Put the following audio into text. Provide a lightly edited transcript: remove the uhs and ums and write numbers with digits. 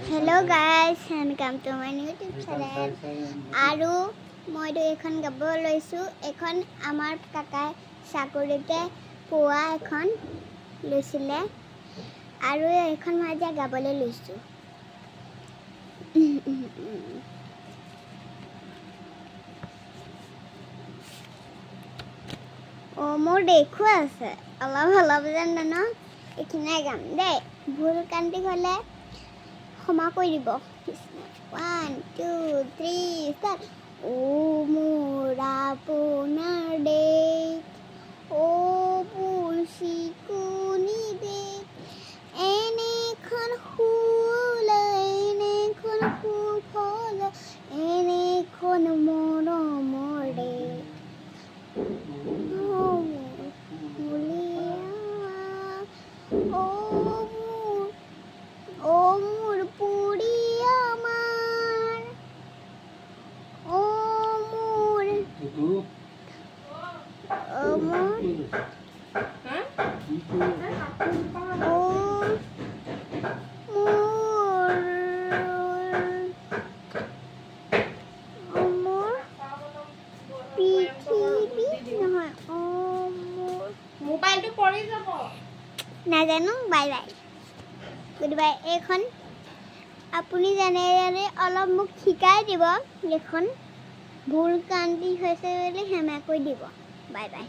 Hello guys, welcome to my YouTube channel. Aru moi do ekhon gabo loisu. Ekhon amar kakai sakurite poa ekhon loisile. Aru ekhon moi ja gabole loisu. O mor dekho ase. Allah janna na. Ekhine gam de. Bhul kanti hole ক্ষমা কৰি দিব 1 2 3 start ও মোরা পোনার দে ও পুলসি কুনি দে এনে খন ফুল এনে খন ফুল এনে খন মরমর দে ও মুলিয়া ও মোবাইল তো পড়ে যাব না জানো বাই বাই গুড বাই এখন আপুনি জানে অলপ মোক শিকাই দিব এখন ভুল কান্তি হৈছে বলে হেমা কৈ দিব বাই বাই